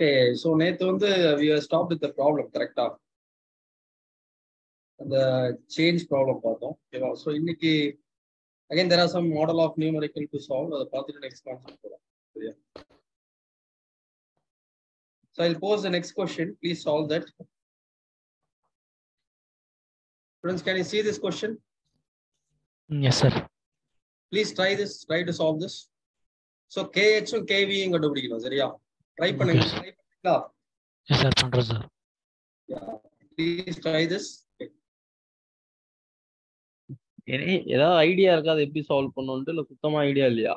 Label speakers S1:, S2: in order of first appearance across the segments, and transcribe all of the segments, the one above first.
S1: Okay, so நேத்து வந்து we were stopped with the problem, correct? அந்த change problem பார்த்தோம். ஓகேவா? So இன்னைக்கு again there are some model of numerical to solve. அதை பார்த்துட்டு next concept போலாம். சரியா? So I'll pose the next question. Please solve that. Students, can you see this question?
S2: Yes, sir.
S1: Please try this. Try to solve this. So KH and KV கண்டுபிடிக்கணும். சரியா? Try பண்ணுங்க.
S2: Okay,
S1: Try பண்ணீங்களா?
S2: yes, sir. பண்றோம் sir.
S1: Yeah. Please try this. Okay.
S3: ஏதாவது idea இருக்கா அதை எப்படி solve பண்ணணும்ட்டு இல்லை சுத்தமா ஐடியா இல்லையா?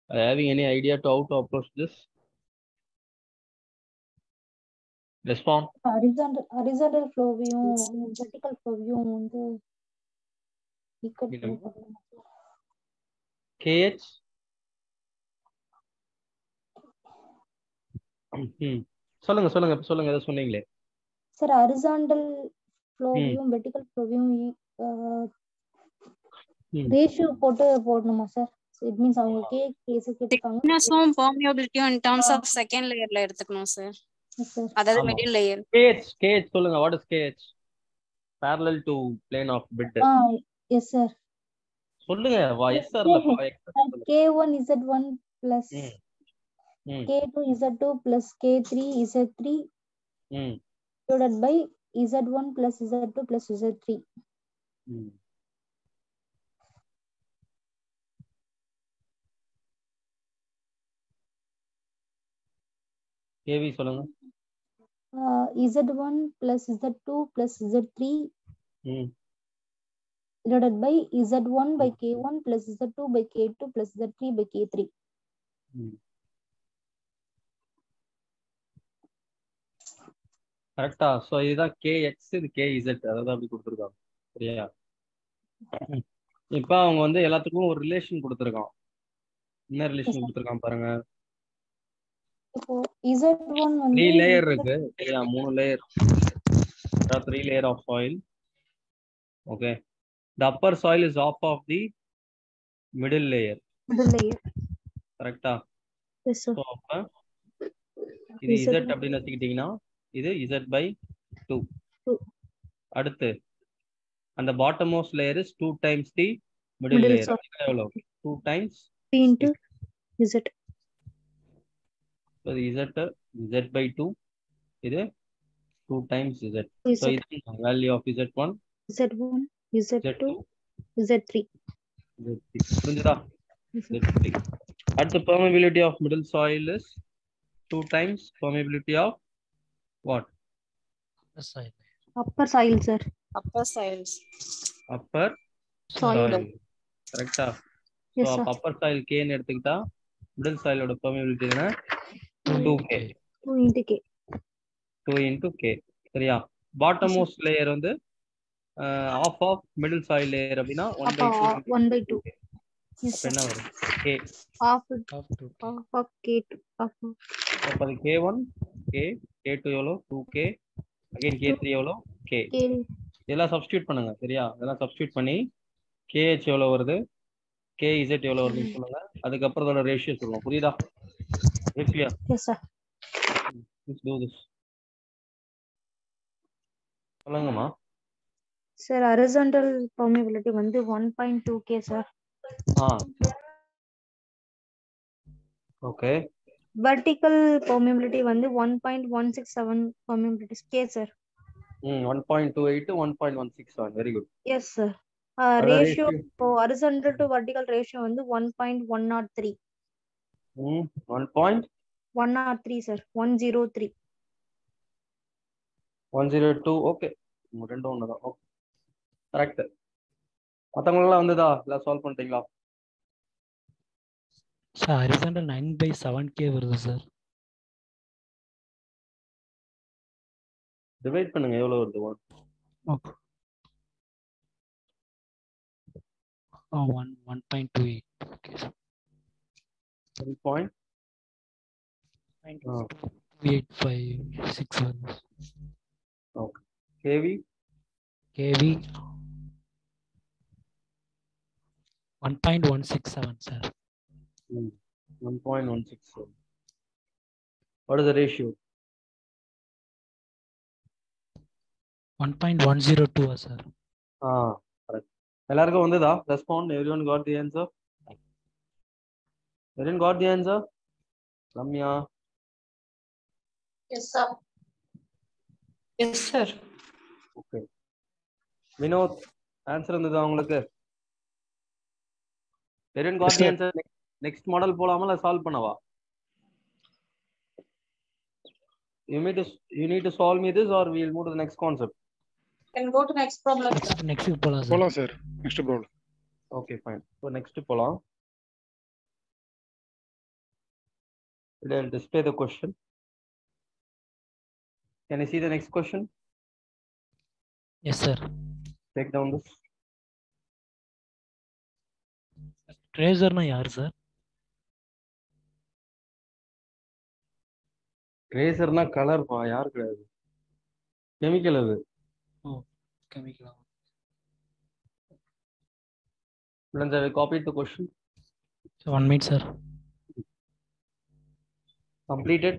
S3: Having any idea to how to approach this? Respond.
S4: horizontal flow-வையும் vertical flow-வையும் வந்து equate
S3: இன்னும்.
S4: பண்ணணும்.
S3: KH சொல்லுங்க ஏதோ சொன்னீங்களே.
S4: சார் horizontal flow-வையும் vertical flow-வையும் ரேஷியோ போடணுமா சார்? இட் மீன்ஸ் அவங்க கேஸ் கேட்டிருக்காங்க.
S5: திக்னஸும் பெர்மியபிலிட்டியும் in terms of second layerல எடுத்துக்கணும் சார். அதாவது மிடில் லேயர்.
S3: KH சொல்லுங்க. What is KH? parallel to plane of bed.
S4: Yes sir.
S3: சொல்லுங்க. எஸ் சார் இல்ல
S4: K1 Z1 plus K2 Z2 plus K3 Z3 divided by Z1 plus Z2 plus Z3.
S3: KV சொல்லுங்க.
S4: Z1 plus Z2 plus Z3 divided by Z1 by K1 plus Z2 by K2 plus Z3 by K3.
S3: கரெக்டா? So இதுதான் KX, இது KZ, அதாவது அப்படி கொடுத்துருக்காங்க. சரியா? இப்ப அவங்க வந்து எல்லாத்துக்கும் ஒரு ரிலேஷன் கொடுத்துருக்கான். என்ன ரிலேஷன் கொடுத்துருக்கான் பாருங்க.
S4: இப்போ Z1 வந்து
S3: 3 லேயர் இருக்கு. சரியா? 3 layer. 3 layer of soil. Okay. The upper soil is off of the middle layer. கரெக்டா?
S4: Yes sir.
S3: சோ அப்ப இது Z அப்படின்னு வச்சுக்கிட்டீங்கன்னா இது Z/2. அடுத்து அந்த bottom most layer is 2 times the middle layer. எவ்வளவு? 2 times
S4: 3 into Z.
S3: So Z/2 இது 2 times Z. So இது value of Z1 Z2
S4: Z3.
S3: புரிஞ்சுதா? Z3. At the permeability of middle soil is 2 times permeability of what?
S4: Upper soil sir.
S5: Upper soils.
S3: Upper soil. கரெக்டா?
S4: Yes
S3: So
S4: sir.
S3: upper soil K ன்னு எடுத்துக்கிட்டா middle soil ஓட permeability என்ன? 2K.
S4: 2 into K.
S3: 2 into K. சரியா? bottom most layer வந்து half of middle soil layer அப்படினா 1/2.
S4: 1/2. Yes
S3: அப்ப என்ன வரும்? K.
S4: half of K2.
S3: அப்ப அது K1 K, K2 எவ்வளோ? 2K, again K3 எவ்வளோ? K. இதெல்லாம் சப்ஸ்டிட்யூட் பண்ணுங்க. சரியா? இதெல்லாம் சப்ஸ்டிட்யூட் பண்ணி KH எவ்வளோ வருது, KZ எவ்வளோ வருதுன்னு சொல்லுங்க. அதுக்கப்புறம் அதோட ரேஷியோ சொல்லுவோம். புரியுதா? clear?
S4: Yes sir.
S3: Let's do this. சொல்லுங்கம்மா.
S4: சார் horizontal permeability வந்து 1.2K sir.
S3: Okay.
S4: vertical permeability வந்து 1.167 permeability K sir.
S3: 1.28 to 1.167. Very good.
S4: Yes sir. Ratio horizontal to vertical ratio வந்து 1.103. 1.103 சார். 103.
S3: 102. ஓகே. ரெண்டும் ஒண்ணுதான். ஓகே. கரெக்ட். மத்தவங்களெல்லாம் வந்ததா? எல்லாம் solve பண்ணிட்டீங்களா?
S2: Sir horizontal 9/7K வருது சார்.
S3: டிவைட் பண்ணுங்க எவ்வளவு வருது?
S2: ஓகே. 1.28. Okay sir. 1.2856 வருது.
S3: Okay. KV
S2: 1.167 sir.
S3: 1.167. What is the ratio?
S2: 1.102 sir.
S3: Correct. எல்லாருக்கும் வந்ததா respond? Everyone got the answer? Everyone got the answer? Ramya?
S5: Yes, sir. Yes, sir.
S3: Okay. Vinod answer வந்ததா உங்களுக்கு? Everyone got the answer? Next model போலாமா இல்ல solve பண்ணவா? You need to solve me this or we'll move to the next concept.
S5: Can go to next problem.
S2: Next போலாம் sir.
S6: போலாம் sir. Next problem.
S3: Okay, fine. So next போலாம். I'll display the question. Can you see the next question?
S2: Yes sir.
S3: Take down this.
S2: ட்ரேசர்னா யார் sir?
S3: ட்ரேசர்னா colour பா, யார் கிடையாது. Chemical அது.
S2: ஓ கெமிக்கலா.
S3: Friends, I will copy the question.
S2: 1 minute sir.
S3: Completed?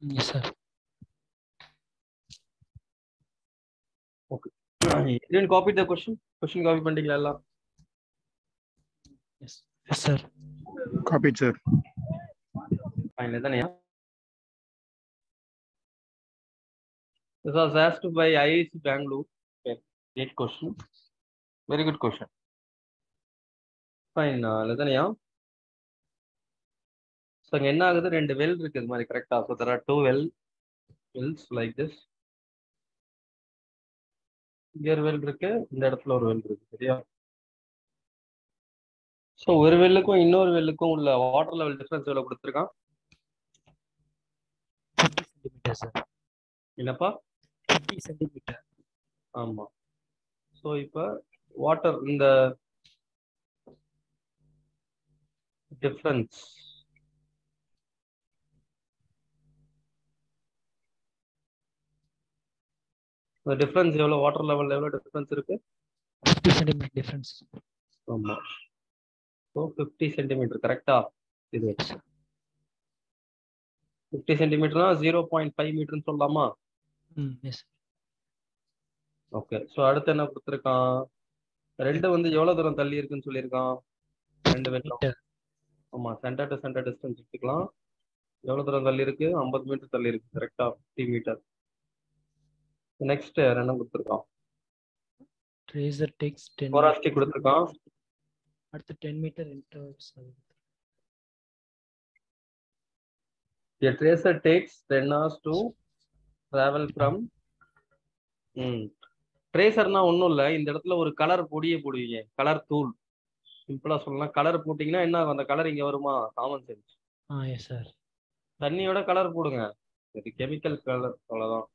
S2: Yes sir.
S3: Okay. You didn't copy the question? Question copy பண்ணிட்டீங்களா எல்லாம்?
S2: Yes. Yes sir.
S6: Copy sir.
S3: Fine, தானயா? This was asked by IIT Bangalore. Okay. Great question. Very good question. Fine, லதனியா. So அங்க என்ன ஆகுது? ரெண்டு well இருக்கு இது மாதிரி கரெக்டா? So there are two wells like this. இங்க ஒரு வெல் இருக்கு, இந்த இடத்துல ஒரு வெல் இருக்கு, சரியா? So ஒரு வெல்லுக்கும் இன்னொரு வெல்லுக்கும் உள்ள வாட்டர் லெவல் டிஃபரன்ஸ் எவ்வளவு கொடுத்திருக்கான்?
S2: 50 சென்டிமீட்டர் சார்.
S3: என்னப்பா?
S2: 50 சென்டிமீட்டர்.
S3: ஆமா. So இப்ப வாட்டர் இந்த டிஃபரன்ஸ் டிஃபரன்ஸ் எவ்வளவு? வாட்டர் லெவல் எவ்வளவு டிஃபரன்ஸ் இருக்கு?
S2: 50 சென்டிமீட்டர் டிஃபரன்ஸ்.
S3: ஆமா. So 50 சென்டிமீட்டர் கரெக்டா? இது 50 சென்டிமீட்டர்னா 0.5 மீட்டர்னு சொல்லலாமா?
S2: எஸ்.
S3: ஓகே. ஸோ அடுத்து என்ன கொடுத்துருக்கான்? ரெண்டு வந்து எவ்வளவு தூரம் தள்ளி இருக்குன்னு சொல்லியிருக்கான்? ரெண்டு வெல்லும். ஆமா, சென்டர் டு சென்டர் டிஸ்டன்ஸ் எடுத்துக்கலாம். எவ்வளவு தூரம் தள்ளி இருக்கு? 50 மீட்டர் தள்ளி இருக்கு, கரெக்டா? 50 மீட்டர். நெக்ஸ்ட் என்ன கொடுத்துருக்கான்?
S2: ட்ரேசர் டேக்ஸ் 10
S3: போராஸ்டி கொடுத்துருக்கான்.
S2: அடுத்து 10 metre intervals.
S3: A tracer takes 10 hours to travel from. ட்ரேசர்னா ஒன்றும் இல்லை, இந்த இடத்துல ஒரு கலர் பொடியை போடுவீங்க, கலர் தூள். சிம்பிளா சொல்லலாம், கலர் போட்டிங்கன்னா என்ன ஆகும்? அந்த கலர் இங்க வருமா? Common sense.
S2: Yes sir.
S3: தண்ணியோட கலர் போடுங்க, இது கெமிக்கல் கலர், அவ்வளவுதான்.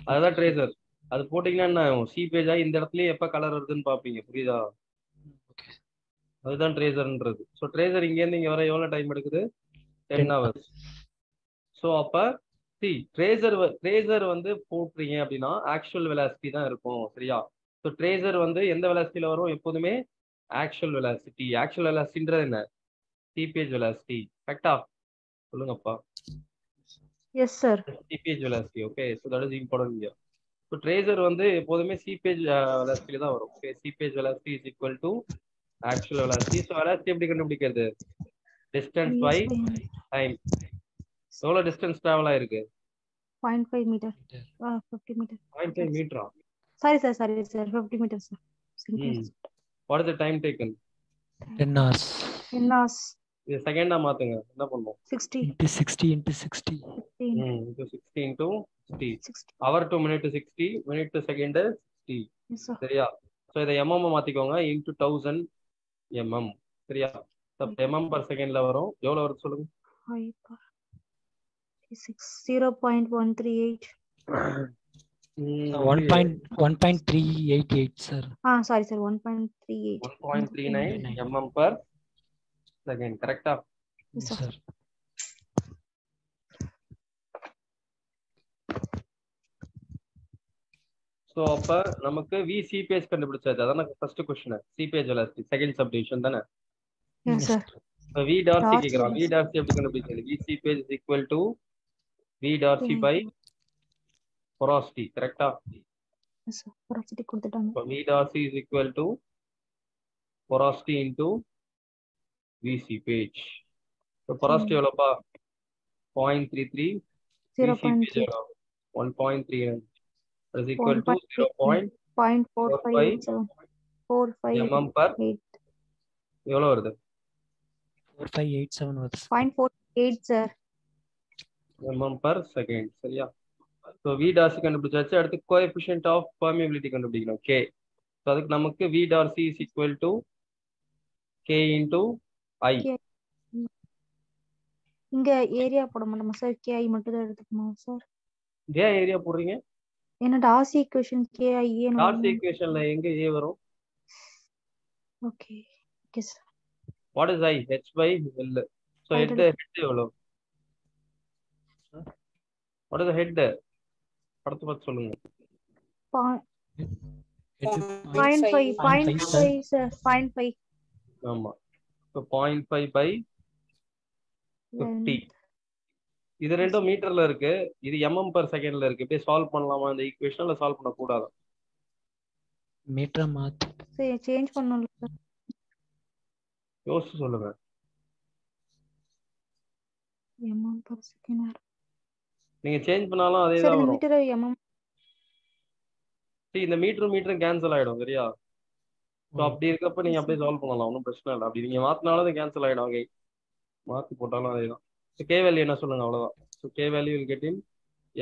S3: அதுதான் ட்ரேசர். அது போட்டிங்கன்னா என்ன ஆகும்? சீபேஜ் ஆகி இந்த இடத்துலயே எப்போ கலர் வருதுன்னு பார்ப்பீங்க, புரியுதா? அதுதான் ட்ரேசர்ன்றது. ஸோ ட்ரேசர் இங்கேருந்து இங்கே வர எவ்வளோ டைம் எடுக்குது? 10 hours. ஸோ அப்போ ட்ரேசர் வந்து போட்டுறீங்க அப்படின்னா ஆக்சுவல் வெலாசிட்டி தான் இருக்கும், சரியா? ஸோ ட்ரேசர் வந்து எந்த வெலாசிட்டியில வரும்? எப்போதுமே ஆக்சுவல் வெலாசிட்டி. ஆக்சுவல் வெலாசிட்டின்றது என்ன? சீபேஜ் வெலாசிட்டி, கரெக்டா? சொல்லுங்கப்பா.
S4: Yes sir.
S3: Seepage velocity. Okay, so that is important year. So tracer வந்து எப்போதுமே சீபேஜ் வெலாசிட்டியில தான் வரும். Okay, seepage velocity is equal to actual velocity. So velocity எப்படி கண்டுபிடிக்கிறது? Distance by time. எவ்வளோ டிஸ்டன்ஸ் டிராவல் ஆயிருக்கு?
S4: 0.5 மீட்டர். 50 மீட்டர்.
S3: 0.5 மீட்டரா?
S4: Sorry sir, 50 meter sir.
S3: What is the time taken?
S2: 10 hours.
S4: 10 hours.
S3: இது செகண்டா மாத்துங்க, என்ன பண்ணுவோம்?
S4: 60
S2: into 60 into 60.
S3: 60 into 60. Hour to minute to 60, minute to second 60.
S4: Yes sir.
S3: சரியா? ஸோ இதை mm மாத்திக்கோங்க, into 1000 mm. சரியா? mm per secondல வரும். எவ்வளவு வருது சொல்லுங்க?
S4: 0.138.
S2: 1.388 sir.
S4: Sorry sir, 1.38.
S3: 1.39 mm per second, correct?
S4: Yes sir.
S3: So அப்போ நமக்கு v cph கண்டுபிடிச்சது, அதான first question. cph velocity second subdivision தானே?
S4: Yes sir.
S3: இப்போ v டார்சி கேக்குறான். v டார்சி எப்படி கண்டுபிடிச்சது? v cph is equal to v V Darcy by porosity கரெக்டா?
S4: எஸ் சார் porosity கொடுத்துட்டாங்க.
S3: இப்போ V Darcy is equal to porosity into VC page. இப்போ porosity எவ்வளோப்பா? 0.33. VC page எவ்வளோ? 1.39. is equal to 0.45 mm per எவ்வளோ வருது?
S2: 4587 வருது.
S4: 0.48 சார்.
S3: mm per second. சரியா? ஸோ V டார்சி கண்டுபிடிச்சாச்சு. அடுத்து கோஎஃபிஷியன்ட் ஆஃப் பெர்மியபிலிட்டி கண்டுபிடிக்கணும் K. ஸோ அதுக்கு நமக்கு V Darcy is equal to K into I.
S4: இங்க ஏரியா போட மாட்டோமா சார்? KI மட்டும் தான் எடுத்துக்கணும் சார்.
S3: ஏன் ஏரியா போடுறீங்க?
S4: ஏன்னா டார்சி ஈக்குவேஷன் KI
S3: டார்சி ஈக்குவேஷன்ல எங்க A வரும்?
S4: Okay okay sir.
S3: What is I? H by L. So head எவ்வளோ? What is the head? படத்தை பார்த்து சொல்லுங்க.
S4: 0.5 சார். 0.5.
S3: ஆமா. So 0.5 by 50. இது ரெண்டும் மீட்டர்ல இருக்கு. இது mm per secondல இருக்கு. இப்படியே சால்வ் பண்ணலாமா இந்த ஈக்குவேஷன்ல? சால்வ் பண்ண கூடாது.
S2: மீட்டர் மாத்து.
S4: சரி சேஞ்ச் பண்ணனும்ல சார்.
S3: யோசிச்சு சொல்லுங்க.
S4: mm per second.
S3: நீங்க சேஞ்ச் பண்ணாலும் அதே தான் வரும்.
S4: Metre mm.
S3: இந்த மீட்டரும் கேன்சல் ஆயிடும் சரியா? ஸோ அப்படி இருக்கப்ப நீங்க அப்படியே சால்வ் பண்ணலாம், ஒன்றும் பிரச்சனை இல்லை. அப்படி நீங்க மாத்தினாலும் அது கேன்சல் ஆயிடும். ஓகே, மாத்தி போட்டாலும் அதே தான். கே வேல்யூ என்ன சொல்லுங்க, அவ்வளவுதான். So K value will get in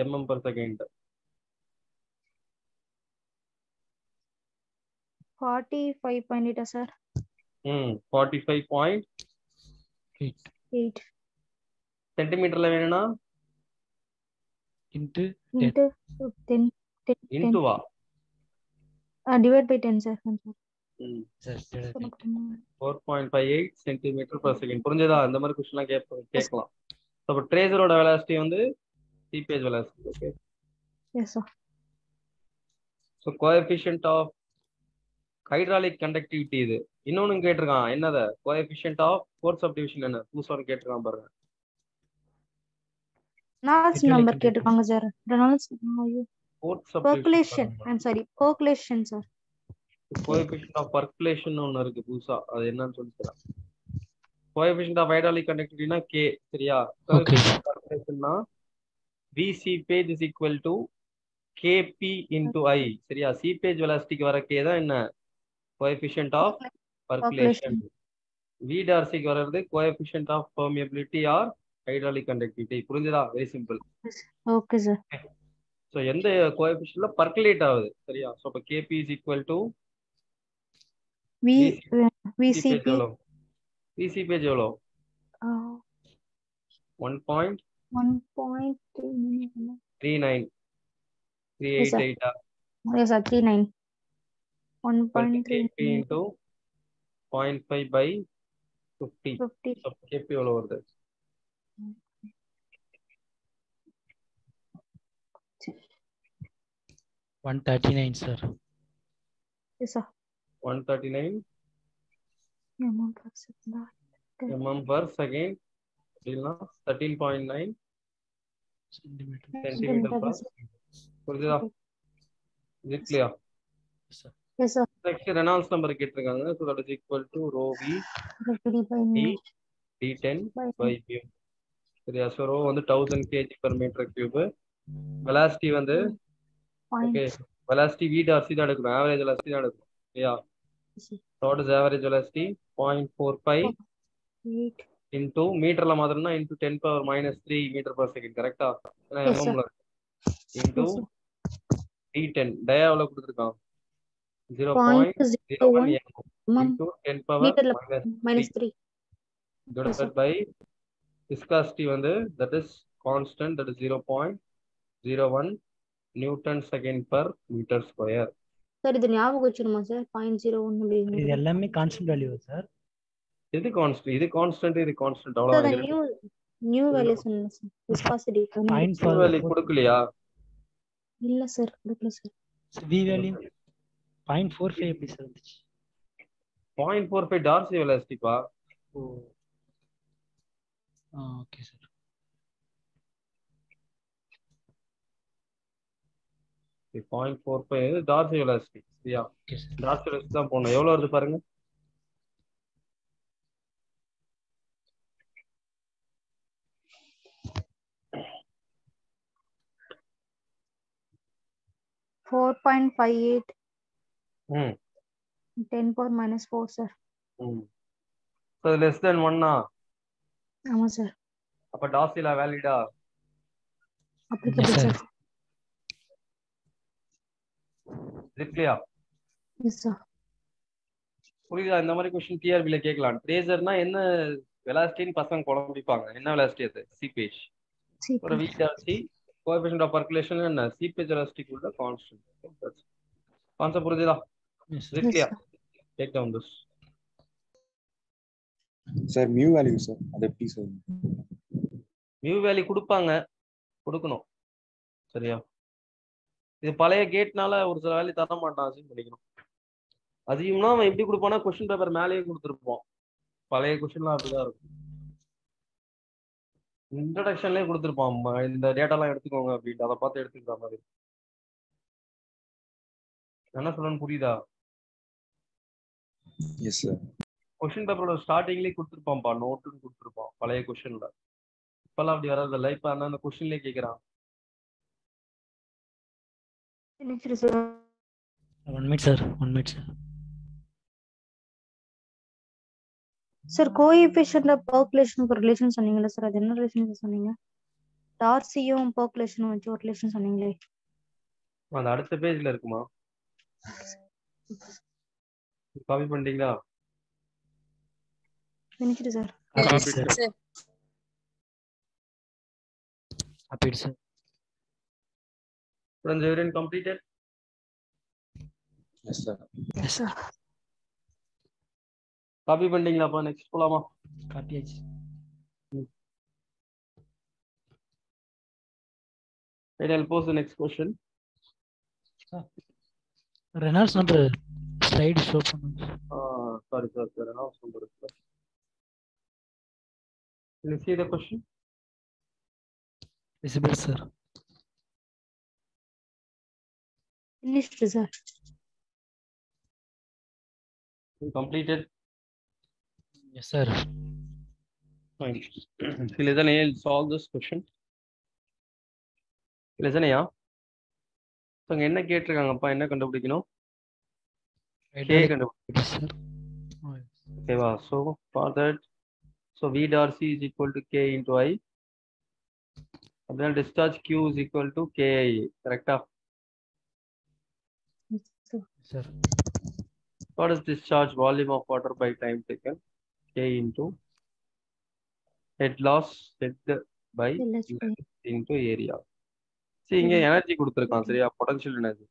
S3: mm per second.
S4: 45.8 sir.
S3: 45.8 சென்டிமீட்டர்ல வேணும்னா
S2: into
S4: 10
S3: இன்டுவா
S4: divide by 10 sir.
S3: 4.58 centimeter per second. புரிஞ்சதா? இந்த மாதிரி கொஸ்டின்லாம் கேட்கலாம். அப்போ ட்ரேசரோட வெலாசிட்டி வந்து seepage velocity. Okay,
S4: yes sir.
S3: So coefficient of hydraulic conductivity இது. இன்னொன்னு கேட்டிருக்கான், என்னத கோஎஃபிஷியன்ட் ஆஃப் ஃபோர்ஸ் சப்டிவிஷன் என்ன புதுசாக கேட்டிருக்கான் பாருங்க.
S4: நாட்ஸ் நம்பர் கேட்டிருக்காங்க sir. Reynolds percolation. I'm sorry, percolation sir.
S3: Coefficient of percolation ஒன்னு இருக்கு புதுசா, அது என்னன்னு சொல்லித்தரேன். கோஎஃபிஷியன்ட் ஆஃப் ஹைட்ராலிக் கண்டக்டிவிட்டினா K சரியா? பர்குலேஷன்னா VC page is equal to KP into I சரியா? C page velocity-க்கு வர K தான் என்ன? Coefficient of percolation. V டார்சிக்கு வரது coefficient of permeability or hydraulic conductivity. புரிஞ்சதா? Very simple.
S4: Okay sir.
S3: So எந்த கோஎஃபிஷியன்ட்ல பர்குலேட் ஆகுது சரியா? ஸோ இப்போ KP is equal to VC எவ்வளோ? VC page எவ்வளோ? 1.39 388
S4: yes sir. 39
S3: KP into 0.5 by 50. So KP எவ்வளோ வருது?
S2: 139 sir.
S4: Yes sir.
S3: 139 mm per second இல்லைன்னா 13.9 சென்டிமீட்டர் per second. புரியுதா? இது clear?
S4: Yes sir.
S3: Next Reynolds number கேட்டிருக்காங்க. So that is equal to rho V d10 by mu சரியா? So rho வந்து 1000 kg per meter cube. Velocity வந்து okay, velocity V Darcy தான் எடுக்கணும், average velocity தான் எடுக்கணும் சரியா? What is average velocity? 0.45 into மீட்டர்ல மாத்திரம்னா இன்டூ 10⁻³ மீட்டர் per second கரெக்டா? ஏன்னா எம்எம்ல இன்டூ d10 டயா எவ்வளவு கொடுத்துருக்கான்? 0.01 into 10⁻³ divided by viscosity வந்து that is constant, that is 0.01 Newton second per meter square.
S4: Sir இது ஞாபகம் வச்சிருமா சார்? 0.01 அப்படிங்கிறது
S2: இது எல்லாமே கான்ஸ்டன்ட் வேல்யூ சார்.
S3: இது கான்ஸ்டன்ட், இது கான்ஸ்டன்ட், இது கான்ஸ்டன்ட் அவ்வளவுதான்.
S4: நியூ வேல்யூ சொன்னேன் சார். விஸ்காசிட்டி
S3: வேல்யூ கொடுக்கலையா?
S4: இல்ல சார், கொடுக்கல சார்.
S2: V வேல்யூ 0.45 எப்படி சார் வந்துச்சு?
S3: 0.45 டார்சி வெலாசிட்டி பா.
S2: Okay sir.
S3: 0.45 டார்சி வெலாசிட்டி சரியா?
S2: Okay sir.
S3: டார்சி வெலாசிட்டி தான் போடணும். எவ்வளவு வருது பாருங்க.
S4: -4.58
S3: ம்
S4: 10⁻⁻4 சார்.
S3: ம் ஸோ லெஸ் தென் 1
S4: ஆமா சார்.
S3: அப்ப டார்சிலா வேலிடா?
S4: Applicable
S2: Yes, sir.
S4: சார்.
S3: இல்லையா?
S4: Yes sir.
S3: புரியுதா? இந்த மாதிரி கொஸ்டின் டிஆர்பில கேட்கலாம். ட்ரேசர்னா என்ன வெலாசிட்டின்னு பசங்க குழம்பிப்பாங்க. என்ன வெலாசிட்டி அது? சீபேஜ். ஒரு விடார்சி கோஎஃபிஷியன்ட் ஆஃப் பர்குலேஷன் என்ன? சீபேஜ் வெலாசிட்டிக்குள்ள கான்ஸ்டன்ட். கான்செப்ட் புரியுதா?
S2: Yes, sir.
S3: இல்லையா? Take down this.
S6: Sir mu value sir அது எப்படி சார்?
S3: மியூ வேல்யூ கொடுப்பாங்க, கொடுக்கணும் சரியா? இது பழைய கேட்னால ஒரு சில வேல்யூ தர மாட்டான், அசியூம் பண்ணிக்கணும். அசியூம்னா அவன் எப்படி கொடுப்பானா கொஸ்டின் பேப்பர் மேலேயே கொடுத்துருப்போம். பழைய கொஸ்டின்லாம் அப்படிதான் இருக்கும். இன்ட்ரடக்ஷன்லேயே கொடுத்துருப்பான், இந்த டேட்டாலாம் எடுத்துக்கோங்க அப்படின்ட்டு. அதை பார்த்து எடுத்துக்கிற மாதிரி. என்ன சொல்லணும்னு புரியுதா?
S6: Yes sir.
S3: கொஸ்டின் பேப்பரோட ஸ்டார்டிங்லேயே கொடுத்துருப்பான்ப்பா, நோட்டுன்னு கொடுத்துருப்பான் பழைய கொஸ்டின்ல. இப்பெல்லாம் அப்படி வராதில்ல. இப்போ அந்த கொஸ்டின்லேயே கேட்குறான்.
S2: One minute, sir. One minute, sir.
S4: Sir coefficient of பர்குலேஷனுக்கு ரிலேஷன் சொன்னீங்கல்ல சார், அது என்ன ரிலேஷன் சொன்னீங்க? டார்சியும் பர்குலேஷனும் வச்சு ஒரு ரிலேஷன் சொன்னீங்களே.
S3: அது அடுத்த பேஜ்ல இருக்குமா? காப்பி பண்ணிட்டீங்களா?
S4: Finished sir.
S2: Copied, sir.
S5: sir.
S2: Copied, sir.
S3: Friends, everyone completed?
S6: Yes sir.
S2: Yes, sir.
S3: Copy பண்ணிட்டீங்களாப்பா? நெக்ஸ்ட் போலாமா?
S2: Copy ஆயிடுச்சு.
S3: Right, I'll pose the next question.
S2: Reynolds number slide show பண்ணுங்க.
S3: Sorry, sir. Reynolds number. Can you see the question?
S2: Visible, sir.
S4: Finished sir.
S3: Completed?
S2: Yes, sir.
S3: Fine. Listen, I'll solve this question. Listen, yeah. So, என்ன கேட்டிருக்காங்கப்பா? என்ன கண்டுபிடிக்கணும்? K கண்டுபிடிக்கணும்.
S2: Yes, sir. Oh, yes.
S3: ஓகேவா? So, for that, so V dot C is equal to K into I. Then discharge Q is equal to KI. Correct?
S2: Sir.
S3: What is discharge volume of water by time taken? K into head loss head by into area. See, இங்க energy கொடுத்திருக்கான் சரியா? Potential energy.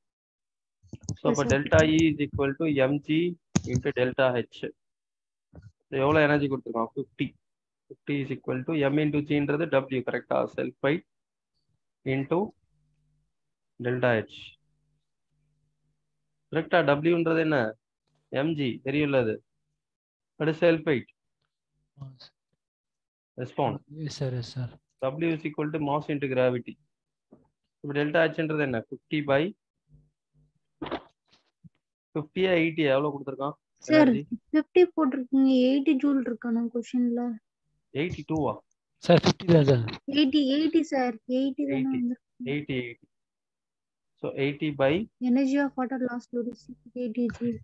S3: So, அப்ப delta E is equal to mg into delta H. So, எவ்வளவு energy கொடுத்திருக்கான்? 50. 50 is equal to m into g ன்றது W. கரெக்டா? Self weight into delta H. கரெக்டா? W ன்றது என்ன? mg தெரியும்ல அது. What is self weight? Respond.
S2: Yes, sir. Yes, sir.
S3: W is equal to mass into gravity. இப்போ delta H ன்றது என்ன? 50 by 50 80 எவ்வளவு கொடுத்திருக்கான்?
S4: சார் 50 போட்டுருக்கீங்க, 80 ஜூல் இருக்கானே क्वेश्चनல.
S3: 82
S2: Sir, 50 தான் sir.
S4: 80 சார், 80 தான
S3: 80.
S4: வந்திருக்கு.
S3: 80. So 80 by
S4: Energy of water lost to 80 joule.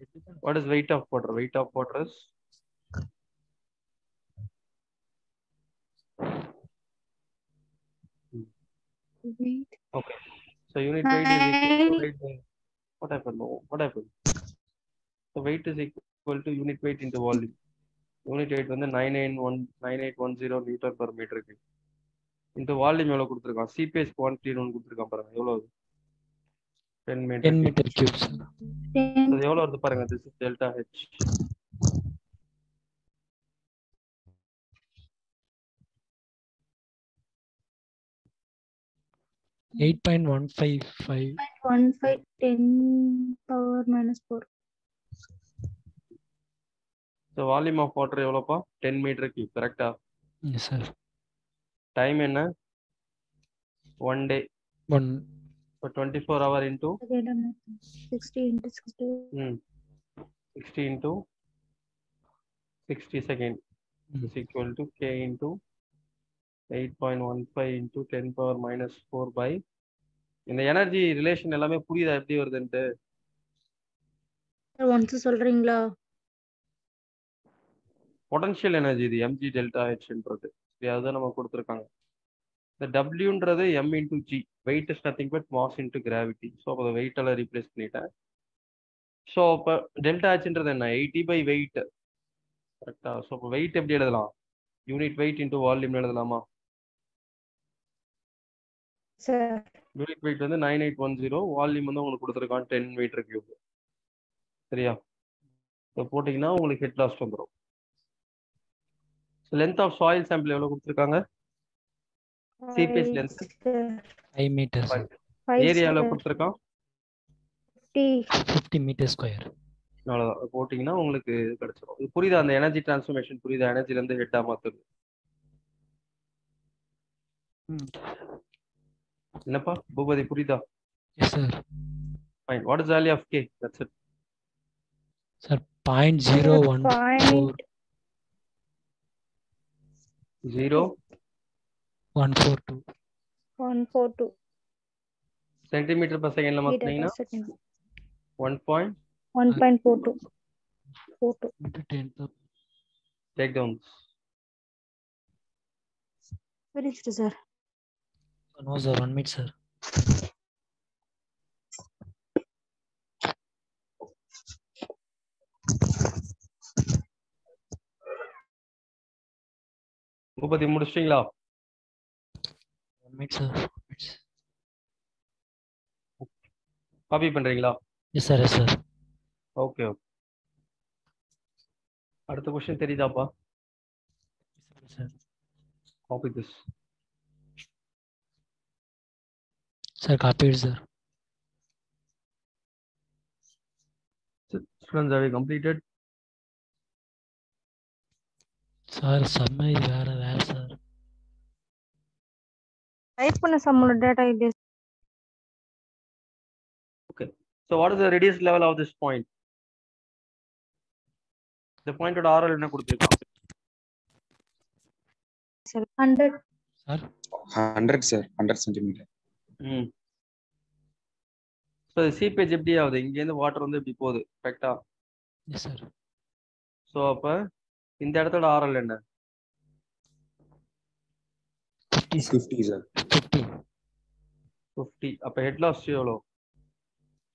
S3: what is weight of water? Weight of water is
S4: Wait.
S3: okay. So unit weight is equal to weight by what happened? No, what happened? So weight is equal to unit weight into volume. Unit weight வந்து 9810 meter per meter cube. Into volume எவ்வளவு கொடுத்திருக்கான்? Cph quantity ஒன்னு கொடுத்திருக்கான் பாருங்க. எவ்வளவு? 10 meter
S2: cube, sir.
S3: So எவ்வளவு வருது பாருங்க. This is delta H.
S2: (8.155)
S4: 15 10⁻⁻4.
S3: So volume of water எவ்வளவுப்பா? 10 meter cube. கரெக்டா?
S2: Yes, sir.
S3: Time என்ன? 1 day.
S2: 1
S3: இப்போ 24 hour into
S4: 60 into 60.
S3: 60 into 60 second is equal to K into 8.15 into 10 power minus 4 by இந்த energy relation எல்லாமே புரியுதா எப்படி வருதுன்ட்டு?
S4: ஒன்ஸ் சொல்றீங்களா?
S3: Potential energy இது mg டெல்டா ஹெச்ன்றது அதுதான் நம்ம கொடுத்துருக்காங்க. இந்த டபிள்யூன்றது m into G, weight is nothing but mass into gravity. So அப்போ வெயிட் எல்லாம் ரீப்ளேஸ் பண்ணிட்டேன். ஸோ இப்போ டெல்டா ஹெச்ன்றது என்ன? 80 by வெயிட். கரெக்டா? ஸோ இப்போ வெயிட் எப்படி எழுதலாம்? யூனிட் வெயிட் இன்டூ வால்யூம் எழுதலாமா?
S4: சார்
S3: யூனிட் வெயிட் வந்து 9810, வால்யூம் வந்து உங்களுக்கு கொடுத்துருக்கான் 10 மீட்டர் கியூப். சரியா? இப்போ போட்டிங்கன்னா உங்களுக்கு ஹெட் லாஸ்ட் வந்துடும். லென்த் ஆஃப் சாயில் சாம்பிள் எவ்வளோ கொடுத்துருக்காங்க? Seepage length
S2: 5 meters.
S3: ஏரியா எவ்வளோ கொடுத்துருக்கான்?
S2: 50 meters square.
S3: அவ்வளோதான். போட்டிங்கன்னா உங்களுக்கு கிடைச்சிடும். இது புரியுதா? அந்த எனர்ஜி டிரான்ஸ்ஃபர்மேஷன் புரியுதா? எனர்ஜிலேருந்து ஹெட்டாக மாற்றுது. என்னப்பா பூபதி புரியுதா?
S2: Yes sir.
S3: Fine. What is the value of K? That's it.
S2: Sir 0.014
S4: 142
S3: centimetre per second மாத்தினீங்கன்னா
S4: 1.42
S3: take down.
S4: finished sir.
S2: No sir, 1 minute sir.
S3: Bhupathi முடிச்சிட்டீங்களா?
S2: 1 minute sir.
S3: காப்பி பண்றீங்களா?
S2: Yes sir, yes sir.
S3: Okay okay. அடுத்த question தெரியுதாப்பா?
S2: Yes sir.
S3: Copy this.
S2: Sir copied sir.
S3: Students, have you completed?
S2: Sir summary வேற sir.
S4: Type பண்ண சம்மோட data இது.
S3: Okay. So what is the radius level of this point? The point at RL என்ன கொடுத்திருக்கான்?
S4: 100
S2: Sir
S6: 100 sir, 100 centimeter.
S3: So seepage எப்படி ஆகுது? இங்கேருந்து water வந்து இப்படி போகுது. கரெக்டா?
S2: yes sir.
S3: ஸோ அப்போ இந்த இடத்தோட ஆர்எல் என்ன?
S6: 50 sir.
S3: 50. அப்போ ஹெட் லாஸ் எவ்வளோ?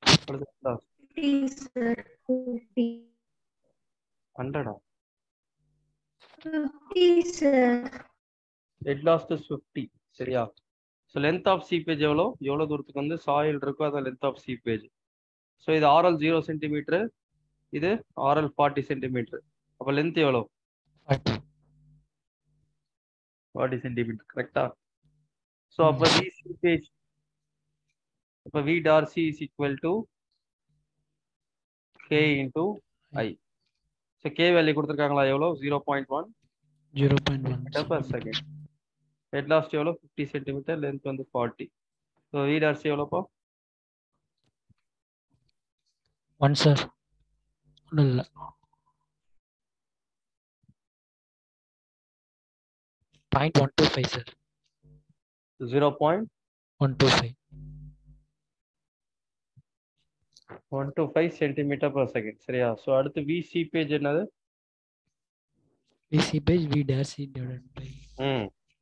S4: 50 sir. 50
S3: 100
S4: sir.
S3: Head loss is 50. சரியா? ஸோ லென்த் ஆஃப் சீப்பேஜ் எவ்வளோ? எவ்வளோ தூரத்துக்கு வந்து சாயில் இருக்கோ அதான் லென்த் ஆஃப் சீப்பேஜ். ஸோ இது ஆர்எல் 0 சென்டிமீட்டர், இது ஆர்எல் 40 சென்டிமீட்டர். அப்போ லென்த் எவ்வளோ? 40 சென்டிமீட்டர். கரெக்டா? ஸோ அப்போ வி சீப்பேஜ், அப்போ V Darcy is equal to K into I. So K value கொடுத்துருக்காங்களா? எவ்வளோ? 0.1 metre per second. Head lost எவ்வளோ? 50 சென்டிமீட்டர், லென்த் வந்து 40. ஸோ வி டார்சி எவ்வளோப்பா?
S2: 1 sir. ஒன்றும் இல்லை. 0.125 sir.
S3: 0.125 centimetre per second. சரியா? ஸோ அடுத்து வி சீப்பேஜ் என்னது?
S2: VC page V dash C divided by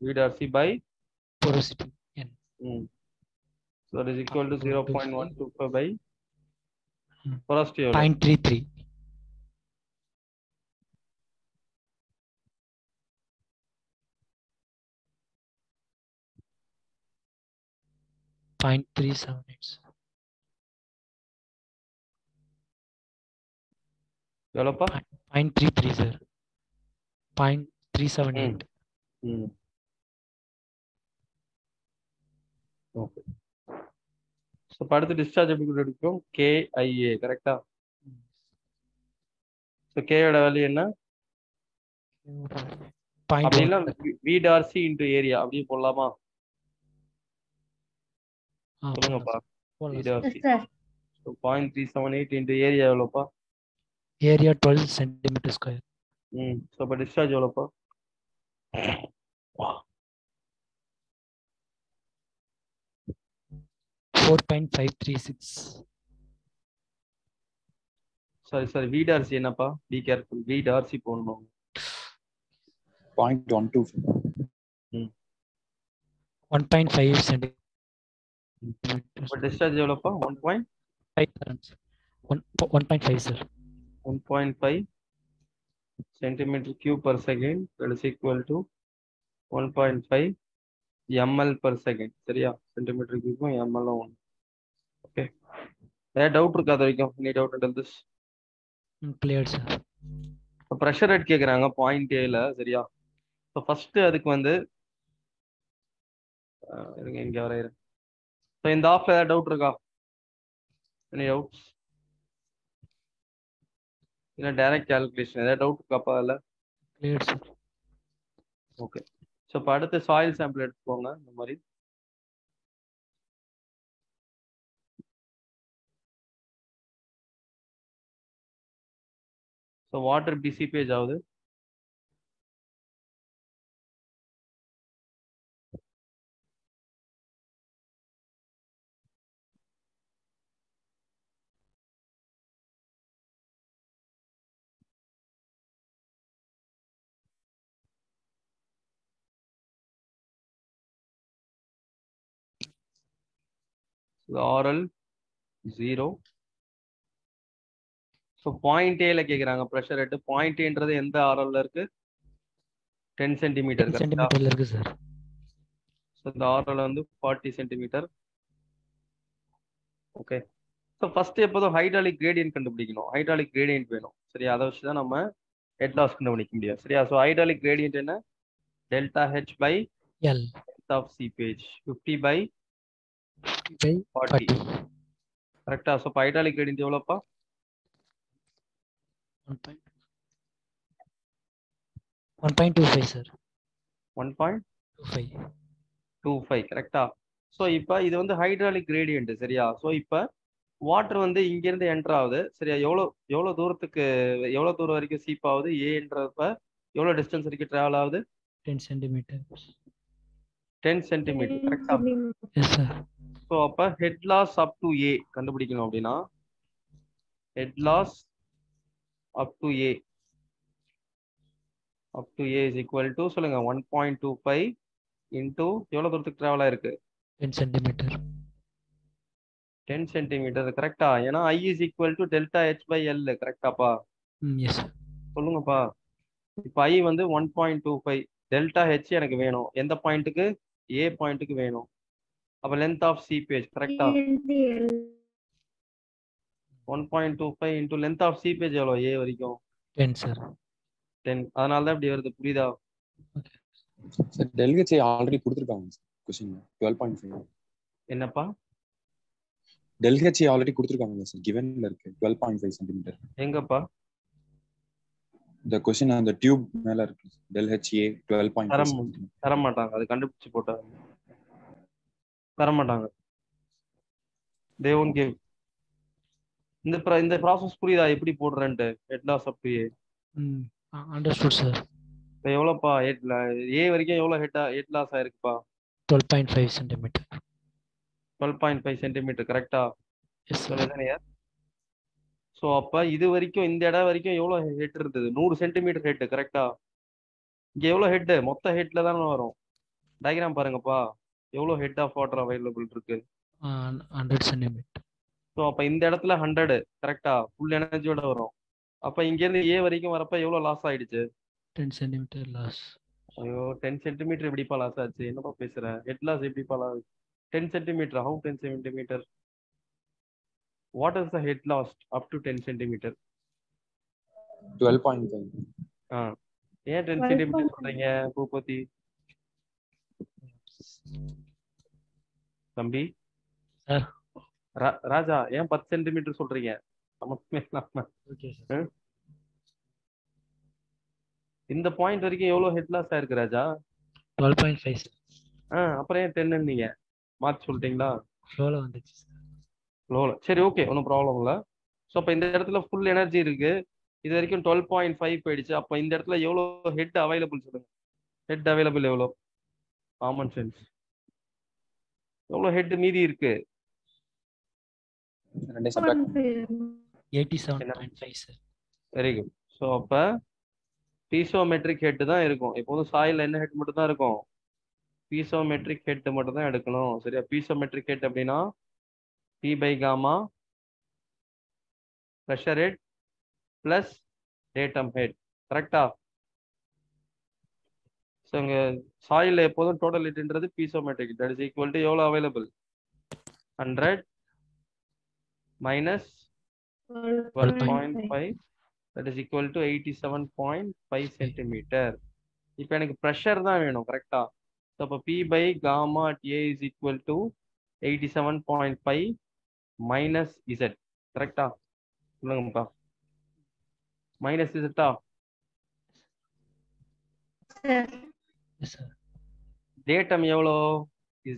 S3: V dash C by
S2: porosity N.
S3: So that is equal to 0.125 by porosity
S2: 0.33.
S3: எவ்வளோப்பா?
S2: 0.33 sir. 0.378.
S3: Okay. So அடுத்து discharge எப்படி எடுக்கும்? KIA. கரெக்டா? So கேயோட value என்ன? அப்படின்னா we Darcy into area அப்படியே போடலாமா? சொல்லுங்கப்பா.
S2: போடலாம்
S3: VDRC.
S4: Sir
S3: So 0.378 into area எவ்வளோப்பா?
S2: Area 12 centimetre square.
S3: ஸோ அப்போ டிஸ்சார்ஜ் எவ்வளோப்பா?
S2: 4.536.
S3: சாரி VDRC என்னப்பா? பி கேர்ஃபுல், VDRC போடணும்.
S6: 0.12.
S2: 1.5 சென்டிமீட்டர்.
S3: இப்போ டிஸ்சார்ஜ் எவ்வளோப்பா?
S2: 1.5 sir.
S3: 1.5 centimeter cube per second, that is equal to 1.5 ml per second. சரியா? சென்டிமீட்டர் கியூபும் ml ஒன்று. ஓகே, ஏதாவது டவுட் இருக்கா? அது வரைக்கும் any doubt and this?
S2: Clear sir.
S3: இப்போ ப்ரெஷர் ரேட் கேட்குறாங்க 0.8ல. சரியா? ஸோ ஃபர்ஸ்ட் அதுக்கு வந்து இருங்க இங்கே வரையிற. ஸோ இந்த ஆஃப்ல ஏதாவது டவுட் இருக்கா? Any doubts? இல்லை டைரக்ட் கால்குலேஷன் ஏதாவது டவுட் இருக்காப்பா அதில்?
S2: Clear sir.
S3: ஓகே, ஸோ இப்போ அடுத்து சாயில் சாம்பிள் எடுத்துக்கோங்க. இந்த மாதிரி ஸோ வாட்டர் இப்படி சீப்பேஜ் ஆகுது. RL 0. ஸோ 0.8ல கேட்குறாங்க ப்ரெஷர் ரேட்டு. 0.8ன்றது எந்த RLல இருக்கு? 10 சென்டிமீட்டர்.
S2: சென்டிமீட்டர்ல இருக்கு சார்.
S3: ஸோ இந்த RL வந்து 40 சென்டிமீட்டர். ஓகே, ஸோ ஃபர்ஸ்ட் எப்போதும் ஹைட்ராலிக் கிரேடியன்ட் கண்டுபிடிக்கணும். ஹைட்ராலிக் கிரேடியன்ட் வேணும். சரியா? அதை வச்சு தான் நம்ம ஹெட் லாஸ் கண்டுபிடிக்க முடியும். சரியா? ஸோ ஹைட்ராலிக் கிரேடியன்ட் என்ன? Delta H by
S2: L
S3: length of seepage 50 by
S2: 40.
S3: கரெக்டா? ஸோ இப்போ ஹைட்ராலிக் கிரேடியன்ட் எவ்வளோப்பா?
S2: 1.25 சார்.
S3: 1.25 கரெக்டா? ஸோ இப்போ இது வந்து ஹைட்ராலிக் கிரேடியன்ட். சரியா? ஸோ இப்போ வாட்டர் வந்து இங்கேருந்து என்டர் ஆகுது. சரியா? எவ்வளோ தூரத்துக்கு, எவ்வளோ தூரம் வரைக்கும் சீப் ஆகுது? ஏன்றப்ப எவ்வளோ டிஸ்டன்ஸ் வரைக்கும் ட்ராவல் ஆகுது?
S2: 10 சென்டிமீட்டர்.
S3: 10 சென்டிமீட்டர் கரெக்டா?
S2: Yes sir.
S3: ஸோ அப்போ head loss up to A கண்டுபிடிக்கணும் அப்படின்னா head loss up to A is equal to சொல்லுங்க 1.25 இன்டூ எவ்வளோ தூரத்துக்கு ட்ராவல் ஆயிருக்கு?
S2: 10 சென்டிமீட்டர்.
S3: 10 சென்டிமீட்டர் கரெக்டா? ஏன்னா I is equal to delta H by L. கரெக்டாப்பா?
S2: Yes sir.
S3: சொல்லுங்கப்பா. இப்போ I வந்து 1.25, டெல்டா ஹெச் எனக்கு வேணும். எந்த பாயிண்ட்டுக்கு? ஏ பாயிண்ட்டுக்கு வேணும். அப்போ லென்த் ஆஃப் சீப்பேஜ் கரெக்டா? 1.25 இன்டூ லென்த் ஆஃப் சீப்பேஜ் எவ்வளோ? ஏ வரைக்கும்
S2: 10 சார்.
S3: 10. அதனால தான் இப்படி வருது. புரியுதா?
S6: சார் டெல்ஹெச்ஐ ஆல்ரெடி கொடுத்துருக்காங்க கொஸ்டின் 12.5.
S3: என்னப்பா?
S6: டெல்ஹெச்ஐ ஆல்ரெடி கொடுத்துருக்காங்க சார், கிவன்ல இருக்கு 12.5 சென்டிமீட்டர்.
S3: எங்கப்பா?
S6: இந்த கொஸ்டின் அந்த டியூப் மேல இருக்கு. டெல்ஹெச்ஏ 12.5.
S3: தர மாட்டாங்க. அது கண்டுபிடிச்சு போட்டா தர மாட்டாங்க. they won't give. இந்த ப்ராசஸ் புரியுதா எப்படி போடுறேன்ட்டு? Head loss up to A.
S2: Understood sir.
S3: இப்போ எவ்வளோப்பா ஏ வரைக்கும் எவ்வளோ ஹெட் லாஸ் ஆயிருக்குப்பா?
S2: 12.5 சென்டிமீட்டர்.
S3: 12.5 சென்டிமீட்டர் கரெக்டா?
S2: Yes sir.
S3: ஸோ அப்போ இது வரைக்கும் இந்த இடம் வரைக்கும் எவ்வளோ ஹெட் இருந்தது? 100 சென்டிமீட்டர் ஹெட் கரெக்டா? இங்கே எவ்வளோ ஹெட்டு? மொத்த ஹெட்ல தானே வரும். டயக்ராம் பாருங்கப்பா. எவ்வளோ ஹெட் ஆஃப் வாட்டர் அவைலபிள் இருக்கு?
S2: 100 சென்டிமீட்டர்.
S3: ஸோ அப்போ இந்த இடத்துல 100 கரெக்டா? ஃபுல் எனர்ஜியோட வரும். அப்போ இங்கேருந்து ஏ வரைக்கும் வரப்ப எவ்வளோ லாஸ் ஆயிடுச்சு?
S2: 10 சென்டிமீட்டர் லாஸ்.
S3: ஐயோ 10 சென்டிமீட்டர் எப்படிப்பா லாஸ் ஆச்சு? என்னப்பா பேசுற? ஹெட் லாஸ் எப்படிப்பா loss? 10 centimetre. How 10 centimetre? What is the head loss up to 10 centimetre?
S6: 12.5.
S3: ஏன் 10 சென்டிமீட்டர் சொல்றீங்க பூபதி தம்பி?
S2: சார்
S3: ராஜா ஏன் 10 சென்டிமீட்டர் சொல்றீங்க?
S2: Okay sir.
S3: இந்த பாயிண்ட் வரைக்கும் எவ்வளவு ஹெட் லாஸ் ஆயிருக்கு ராஜா?
S2: 12.5 சார்.
S3: அப்புறம் ஏன் 10 நீங்க மாத்தி சொல்லிட்டீங்களா?
S2: ஃப்ளோல வந்துச்சு சார்.
S3: லோல. சரி ஓகே, ஒன்றும் ப்ராப்ளம் இல்லை. ஸோ அப்போ இந்த இடத்துல ஃபுல் எனர்ஜி இருக்கு. இது வரைக்கும் 12.5 போயிடுச்சு. அப்போ இந்த இடத்துல எவ்வளோ ஹெட் அவைலபிள் சொல்லுங்க. ஹெட் அவைலபிள் எவ்வளோ? Common sense. எவ்வளோ ஹெட் மீதி இருக்கு?
S2: 87.5 சார்.
S3: Very good. ஸோ அப்போ பீசோமெட்ரிக் ஹெட் தான் இருக்கும். எப்போதும் சாயில் என்ன ஹெட் மட்டும் தான் இருக்கும்? பீசோமெட்ரிக் ஹெட் மட்டும் தான் எடுக்கணும். சரியா? பீசோமெட்ரிக் ஹெட் அப்படின்னா P by gamma pressure head plus datum head. கரெக்டா? ஸோ இங்கே சாயில் எப்போதும் டோட்டல் ஹெட்ன்றது piezometric. That is equal to எவ்வளோ available? 100 minus 12.5 that is equal to 87.5 centimetre. இப்போ எனக்கு ப்ரெஷர் தான் வேணும். கரெக்டா? ஸோ அப்போ P by gamma at A is equal to 87.5 minus Z. கரெக்டா? சொல்லுங்கப்பா. மைனஸ் இசட்டா? டேட்டம் எவ்வளோ?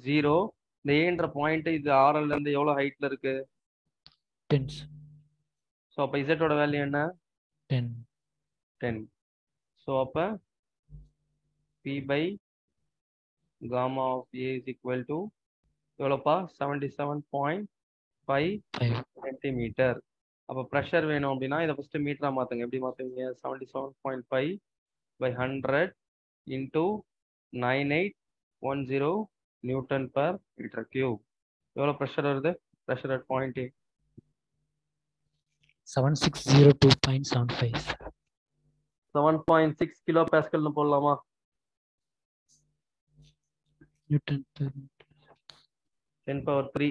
S3: 0. இந்த ஏன்ற பாயிண்ட் இது ஆர்எல்ல இருந்து எவ்வளோ ஹைட்ல இருக்கு?
S2: 10.
S3: ஸோ அப்போ இசட்டோட வேல்யூ என்ன? 10. ஸோ அப்போ P by gamma of A is equal to எவ்வளோப்பா? 77.5 சென்டிமீட்டர். அப்போ ப்ரெஷர் வேணும் அப்படின்னா இதை ஃபர்ஸ்ட் மீட்டரா மாத்துங்க. எப்படி மாத்துவீங்க? 77.5 by 100 into 9810 newton per metre cube. எவ்வளோ ப்ரெஷர் வருது? Pressure at point A
S2: 7602.75.
S3: 7.6 kilo பாஸ்கல்னு போடலாமா?
S2: Newton per
S3: 10 power 3.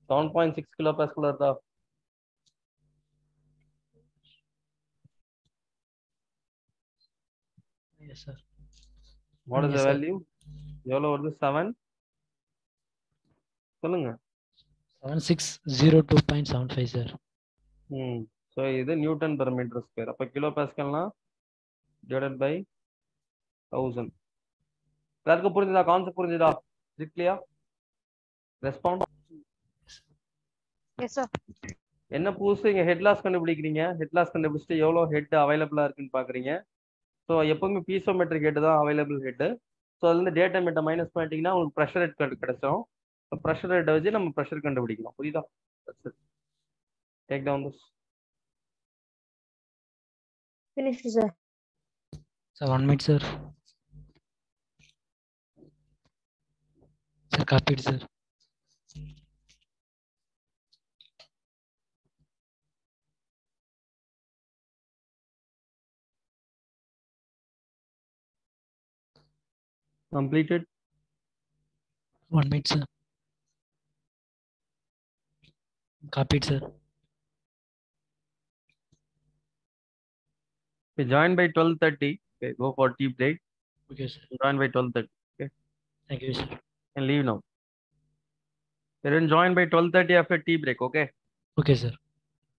S3: 7.6 kilo pascal வருதா?
S2: yes sir.
S3: What is
S2: Yes,
S3: the
S2: sir.
S3: value? எவ்வளோ வருது? 7. சொல்லுங்க.
S2: 7602.75 சார்.
S3: ஸோ இது நியூட்டன் பெர் மீட்டர் ஸ்கொயர். அப்போ கிலோ பாஸ்கல்னா டிவைடட் பை 1000. எல்லாருக்கும் புரிஞ்சுதா? கான்செப்ட் புரிஞ்சுதா? Is it clear? Respond.
S4: Yes sir.
S3: என்ன புதுசு இங்கே ஹெட் லாஸ் கண்டுபிடிக்கிறீங்க? ஹெட் லாஸ் கண்டுபிடிச்சிட்டு எவ்வளோ ஹெட் அவைலபிளாக இருக்குன்னு பார்க்குறீங்க. ஸோ எப்பவுமே பீசோமெட்ரிக் ஹெட் தான் அவைலபிள் ஹெட்டு. ஸோ அதுலேருந்து டேட்டா மீட்டை மைனஸ் பண்ணிட்டீங்கன்னா உங்களுக்கு ப்ரெஷர் ஹெட் கிடைச்சிடும். ப்ரெஷர் ஹெட்டை வச்சு நம்ம ப்ரெஷர் கண்டுபிடிக்கலாம். புரியுதா? Take down this.
S4: Finish sir.
S2: Sir, 1 minute sir. Sir, copied sir.
S3: Completed.
S2: 1 minute sir. Copied sir.
S3: Okay, join by 12:30. Okay, go for tea break.
S2: Okay sir.
S3: Join by 12:30. Okay,
S2: Thank you sir.
S3: and leave now. Then join by 12:30 after tea break. Okay.
S2: Okay sir.